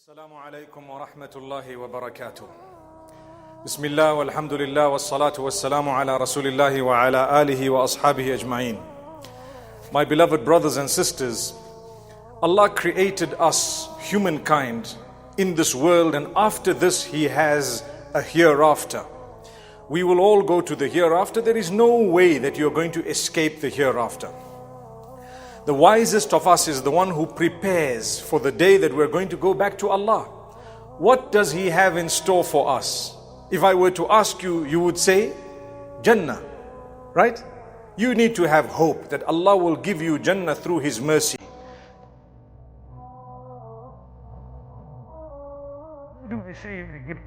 السلام عليكم ورحمة الله وبركاته. بسم الله والحمد لله والصلاة والسلام على رسول الله وعلى آله وأصحابه أجمعين. My beloved brothers and sisters, Allah created us, humankind, in this world, and after this He has a hereafter. We will all go to the hereafter. There is no way that you're going to escape the hereafter. The wisest of us is the one who prepares for the day that we're going to go back to Allah. What does He have in store for us? If I were to ask you, you would say, Jannah, right? You need to have hope that Allah will give you Jannah through His mercy. Do we say we give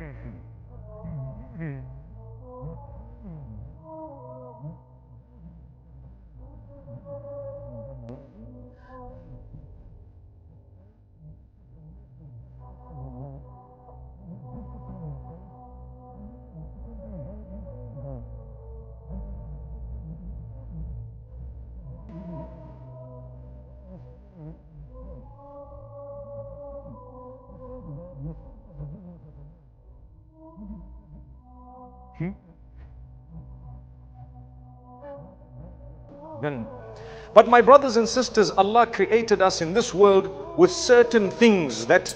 But my brothers and sisters, Allah created us in this world with certain things that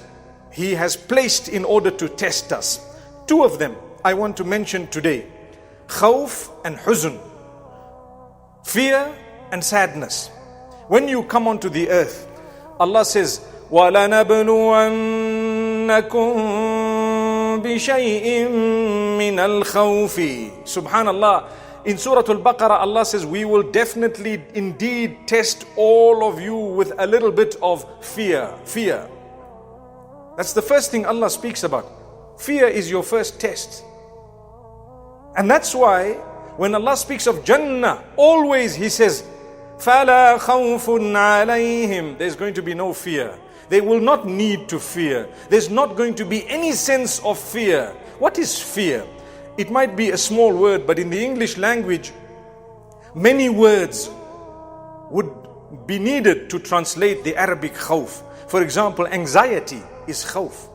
He has placed in order to test us. Two of them I want to mention today: khawf and huzn, fear and sadness. When you come onto the earth, Allah says, وَلَنَبْلُوَنَّكُمْ بِشَيْءٍ مِّنَ الْخَوْفِ. Subhanallah. In Surah Al-Baqarah, Allah says, we will definitely indeed test all of you with a little bit of fear. Fear. That's the first thing Allah speaks about. Fear is your first test. And that's why when Allah speaks of Jannah, always He says, فَلَا خَوْفٌ عَلَيْهِمْ. There's going to be no fear. They will not need to fear. There's not going to be any sense of fear. What is fear? It might be a small word, but in the English language, many words would be needed to translate the Arabic khawf. For example, anxiety is khawf.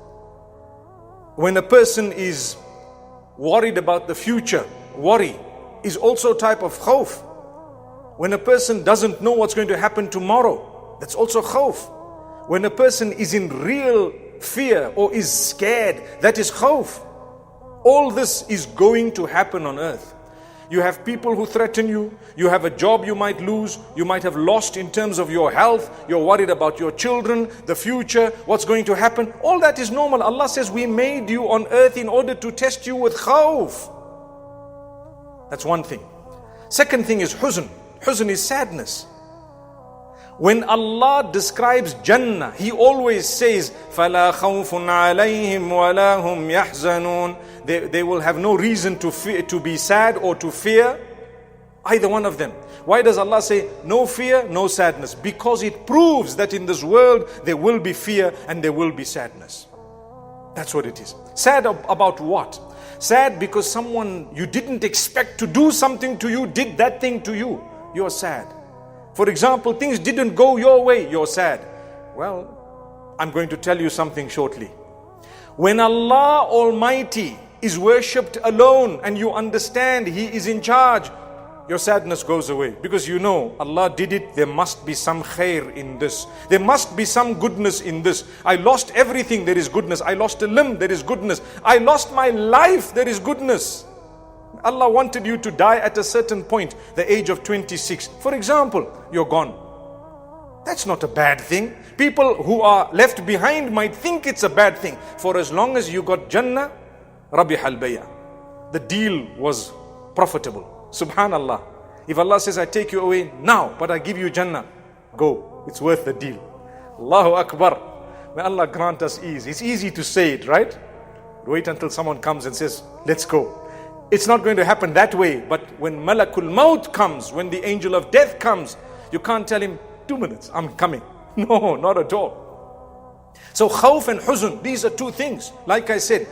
When a person is worried about the future, worry is also a type of khawf. When a person doesn't know what's going to happen tomorrow, that's also khawf. When a person is in real fear or is scared, that is khawf. All this is going to happen on earth. You have people who threaten you. You have a job you might lose. You might have lost in terms of your health. You're worried about your children, the future, what's going to happen. All that is normal. Allah says, we made you on earth in order to test you with khawf. That's one thing. Second thing is huzn. Huzn is sadness. When Allah describes Jannah, He always says, فَلَا خَوْفٌ عَلَيْهِمْ وَلَا هُمْ يَحْزَنُونَ. They will have no reason to fear, to be sad or to fear, either one of them. Why does Allah say no fear, no sadness? Because it proves that in this world there will be fear and there will be sadness. That's what it is. Sad about what? Sad because someone you didn't expect to do something to you did that thing to you. You're sad. For example, things didn't go your way, you're sad. Well, I'm going to tell you something shortly. When Allah Almighty is worshipped alone and you understand He is in charge, your sadness goes away. Because you know, Allah did it, there must be some khair in this. There must be some goodness in this. I lost everything, there is goodness. I lost a limb, there is goodness. I lost my life, there is goodness. Allah wanted you to die at a certain point, the age of 26. For example, you're gone. That's not a bad thing. People who are left behind might think it's a bad thing. For as long as you got Jannah, Rabih al-Bay'a. The deal was profitable. Subhanallah. If Allah says, I take you away now, but I give you Jannah, go. It's worth the deal. Allahu Akbar. May Allah grant us ease. It's easy to say it, right? Wait until someone comes and says, let's go. It's not going to happen that way. But when Malakul Maut comes, when the angel of death comes, you can't tell him, 2 minutes, I'm coming. No, not at all. So khawf and huzn, these are two things. Like I said,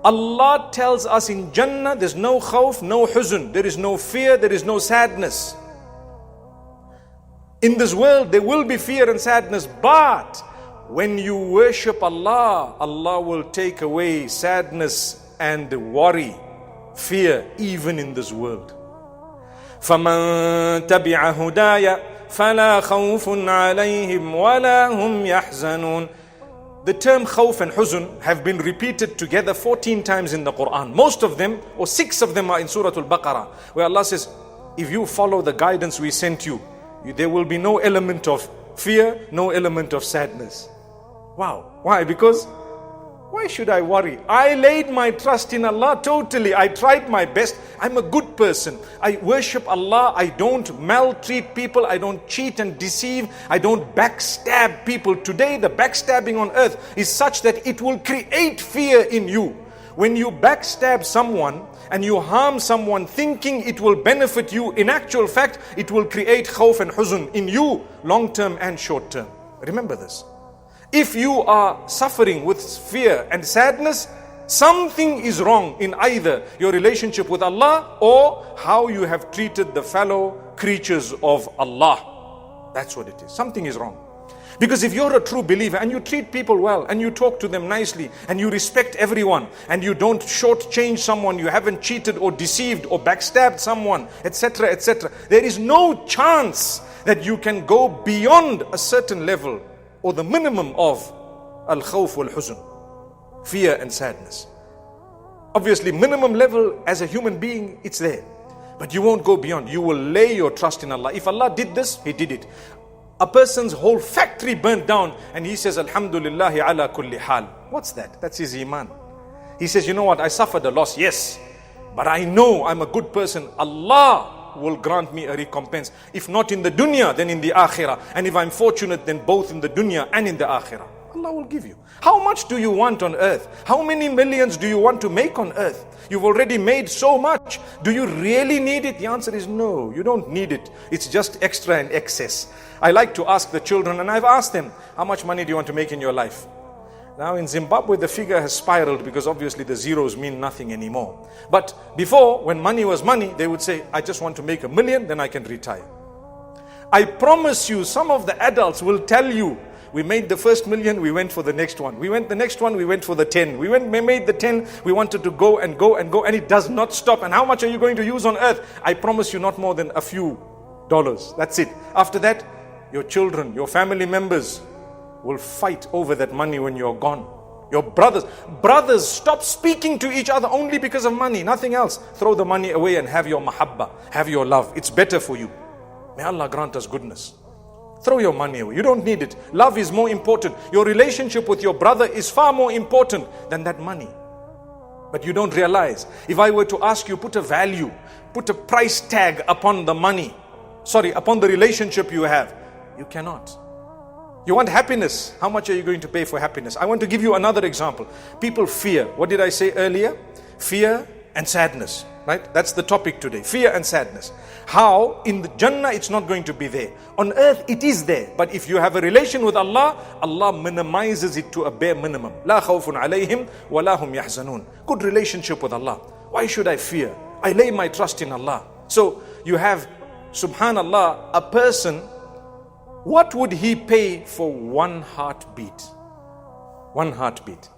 Allah tells us in Jannah, there's no khawf, no huzn. There is no fear, there is no sadness. In this world, there will be fear and sadness, but when you worship Allah, Allah will take away sadness and worry, fear, even in this world. فَمَن تَبِعَ هُدَايَ فَلَا خَوْفٌ عَلَيْهِمْ وَلَا هُمْ يَحْزَنُونَ. The term khawf and huzn have been repeated together 14 times in the Quran. Most of them, or 6 of them, are in Surah Al-Baqarah, where Allah says, if you follow the guidance we sent you, there will be no element of fear, no element of sadness. Wow. Why? Because why should I worry? I laid my trust in Allah totally. I tried my best. I'm a good person. I worship Allah. I don't maltreat people. I don't cheat and deceive. I don't backstab people. Today, the backstabbing on earth is such that it will create fear in you. When you backstab someone and you harm someone thinking it will benefit you, in actual fact, it will create khawf and huzn in you, long term and short term. Remember this. If you are suffering with fear and sadness, something is wrong in either your relationship with Allah or how you have treated the fellow creatures of Allah. That's what it is. Something is wrong. Because if you're a true believer and you treat people well and you talk to them nicely and you respect everyone and you don't shortchange someone, you haven't cheated or deceived or backstabbed someone, etc., etc., there is no chance that you can go beyond a certain level or the minimum of al-khawf wal-huzn, fear and sadness. Obviously, minimum level as a human being, it's there. But you won't go beyond. You will lay your trust in Allah. If Allah did this, He did it. A person's whole factory burnt down and he says, Alhamdulillahi ala kulli hal. What's that? That's his iman. He says, you know what? I suffered a loss, yes. But I know I'm a good person. Allah will grant me a recompense. If not in the dunya, then in the akhirah. And if I'm fortunate, then both in the dunya and in the akhirah. Allah will give you. How much do you want on earth? How many millions do you want to make on earth? You've already made so much. Do you really need it? The answer is no, you don't need it. It's just extra and excess. I like to ask the children, and I've asked them, how much money do you want to make in your life? Now in Zimbabwe, the figure has spiraled because obviously the zeros mean nothing anymore. But before, when money was money, they would say, I just want to make $1 million, then I can retire. I promise you, some of the adults will tell you, we made the first $1 million, we went for the next one. We went the next one, we went for the 10. We made the 10, we wanted to go and go and go, and it does not stop. And how much are you going to use on earth? I promise you, not more than a few dollars. That's it. After that, your children, your family members will fight over that money when you're gone. Your brothers stop speaking to each other only because of money, nothing else. Throw the money away and have your mahabba, have your love. It's better for you. May Allah grant us goodness. Throw your money away. You don't need it. Love is more important. Your relationship with your brother is far more important than that money. But you don't realize. If I were to ask you, put a value, put a price tag upon the money, upon the relationship you have, you cannot. You want happiness. How much are you going to pay for happiness? I want to give you another example. People fear. What did I say earlier? Fear and sadness. Right? That's the topic today. Fear and sadness. How in the Jannah it's not going to be there. On earth it is there. But if you have a relation with Allah, Allah minimizes it to a bare minimum. La khawfun alayhim wa la hum yahzanun. Good relationship with Allah. Why should I fear? I lay my trust in Allah. So you have, subhanallah, a person, what would he pay for one heartbeat? One heartbeat.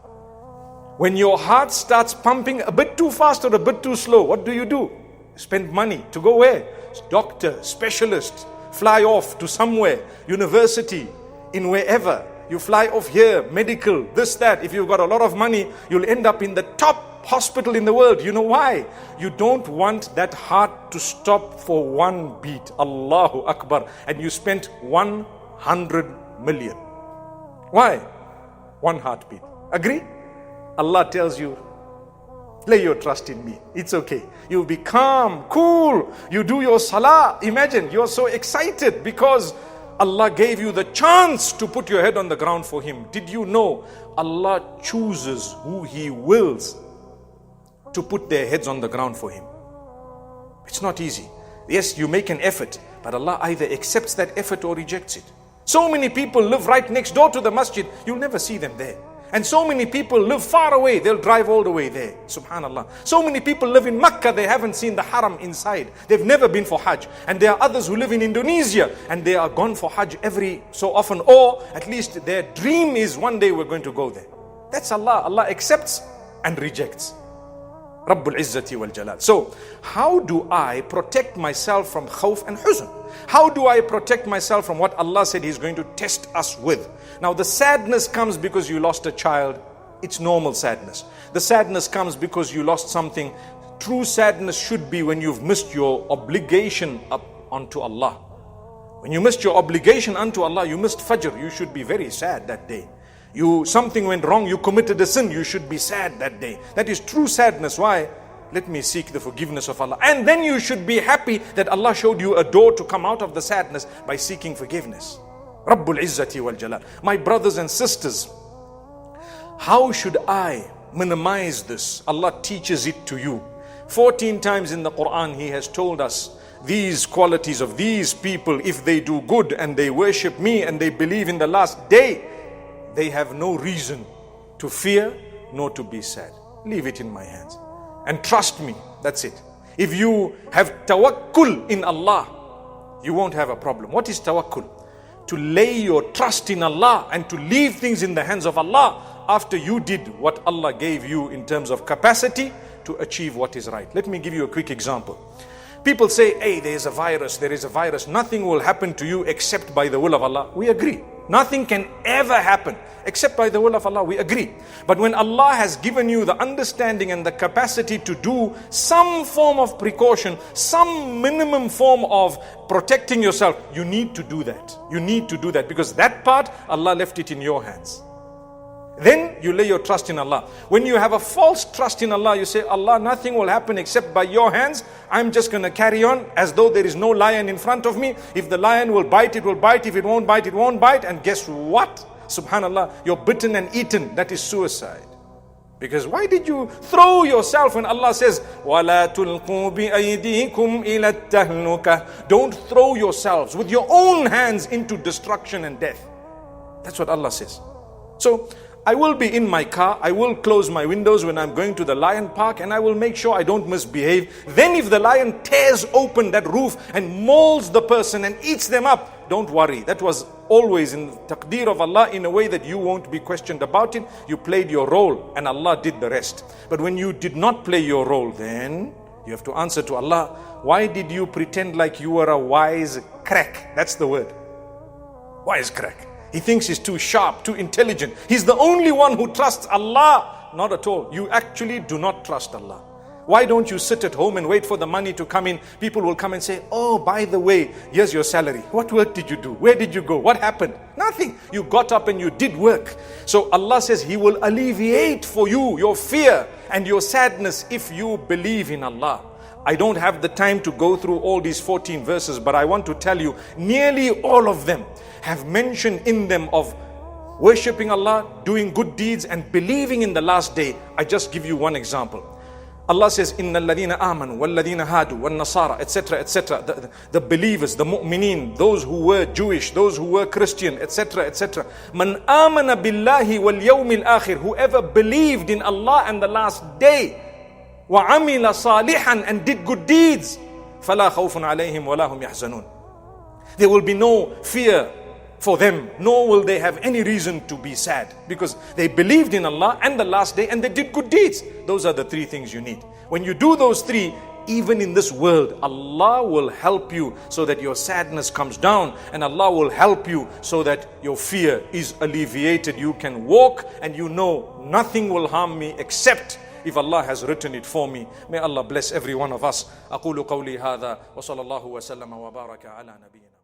When your heart starts pumping a bit too fast or a bit too slow, what do? Spend money to go where? Doctor, specialist, fly off to somewhere, university, in wherever. You fly off here, medical, this, that. If you've got a lot of money, you'll end up in the top hospital in the world. You know why? You don't want that heart to stop for one beat. Allahu Akbar. And you spent 100 million. Why? One heartbeat. Agree? Allah tells you, lay your trust in me. It's okay. You'll be calm, cool. You do your salah. Imagine, you're so excited because Allah gave you the chance to put your head on the ground for Him. Did you know Allah chooses who He wills to put their heads on the ground for Him? It's not easy. Yes, you make an effort, but Allah either accepts that effort or rejects it. So many people live right next door to the masjid. You'll never see them there. And so many people live far away, they'll drive all the way there. Subhanallah. So many people live in Makkah, they haven't seen the haram inside. They've never been for Hajj. And there are others who live in Indonesia and they are gone for Hajj every so often, or at least their dream is one day we're going to go there. That's Allah. Allah accepts and rejects. Rabbul Izzati wal Jalal. So, how do I protect myself from khawf and huzn? How do I protect myself from what Allah said He's going to test us with? Now, the sadness comes because you lost a child. It's normal sadness. The sadness comes because you lost something. True sadness should be when you've missed your obligation up unto Allah. When you missed your obligation unto Allah, you missed Fajr, you should be very sad that day. Something went wrong, you committed a sin, you should be sad that day. That is true sadness. Why? Let me seek the forgiveness of Allah. And then you should be happy that Allah showed you a door to come out of the sadness by seeking forgiveness. Rabbul Izzati wal Jalal. My brothers and sisters, how should I minimize this? Allah teaches it to you. 14 times in the Quran He has told us these qualities of these people. If they do good and they worship me and they believe in the last day, they have no reason to fear nor to be sad. Leave it in my hands and trust me. That's it. If you have tawakkul in Allah, you won't have a problem. What is tawakkul? To lay your trust in Allah and to leave things in the hands of Allah after you did what Allah gave you in terms of capacity to achieve what is right. Let me give you a quick example. People say, hey, there is a virus. Nothing will happen to you except by the will of Allah. We agree. Nothing can ever happen except by the will of Allah. We agree. But when Allah has given you the understanding and the capacity to do some form of precaution, some minimum form of protecting yourself, you need to do that. You need to do that because that part, Allah left it in your hands. Then you lay your trust in Allah. When you have a false trust in Allah, you say, Allah, nothing will happen except by your hands. I'm just going to carry on as though there is no lion in front of me. If the lion will bite, it will bite. If it won't bite, it won't bite. And guess what? Subhanallah, you're bitten and eaten. That is suicide. Because why did you throw yourself when Allah says, وَلَا تُلْقُوا بِأَيْدِيكُمْ إِلَى التَّهْلُكَةِ? Don't throw yourselves with your own hands into destruction and death. That's what Allah says. So, I will be in my car, I will close my windows when I'm going to the lion park, and I will make sure I don't misbehave. Then if the lion tears open that roof and mauls the person and eats them up, don't worry. That was always in the taqdeer of Allah in a way that you won't be questioned about it. You played your role and Allah did the rest. But when you did not play your role, then you have to answer to Allah, why did you pretend like you were a wise crack? That's the word. Wise crack. He thinks he's too sharp, too intelligent. He's the only one who trusts Allah. Not at all. You actually do not trust Allah. Why don't you sit at home and wait for the money to come in? People will come and say, oh, by the way, here's your salary. What work did you do? Where did you go? What happened? Nothing. You got up and you did work. So Allah says He will alleviate for you your fear and your sadness if you believe in Allah. I don't have the time to go through all these 14 verses, but I want to tell you, nearly all of them have mentioned in them of worshipping Allah, doing good deeds and believing in the last day. I just give you one example. Allah says, إِنَّ الَّذِينَ آمَنُوا وَالَّذِينَ هَادُوا وَالنَّصَارَى etc. etc. The believers, the mu'mineen, those who were Jewish, those who were Christian, etc. etc. مَنْ آمَنَ بِاللَّهِ وَالْيَوْمِ الْآخِرِ. Whoever believed in Allah and the last day, وَعَمِلَ صَالِحًا, and did good deeds, فَلَا خَوْفٌ عَلَيْهِمْ وَلَا هُمْ يَحْزَنُونَ. There will be no fear for them, nor will they have any reason to be sad, because they believed in Allah and the last day and they did good deeds. Those are the three things you need. When you do those three, even in this world, Allah will help you so that your sadness comes down, and Allah will help you so that your fear is alleviated. You can walk and you know nothing will harm me except if Allah has written it for me. May Allah bless every one of us. أقول قولي هذا وصلى الله وسلم وبارك على نبينا.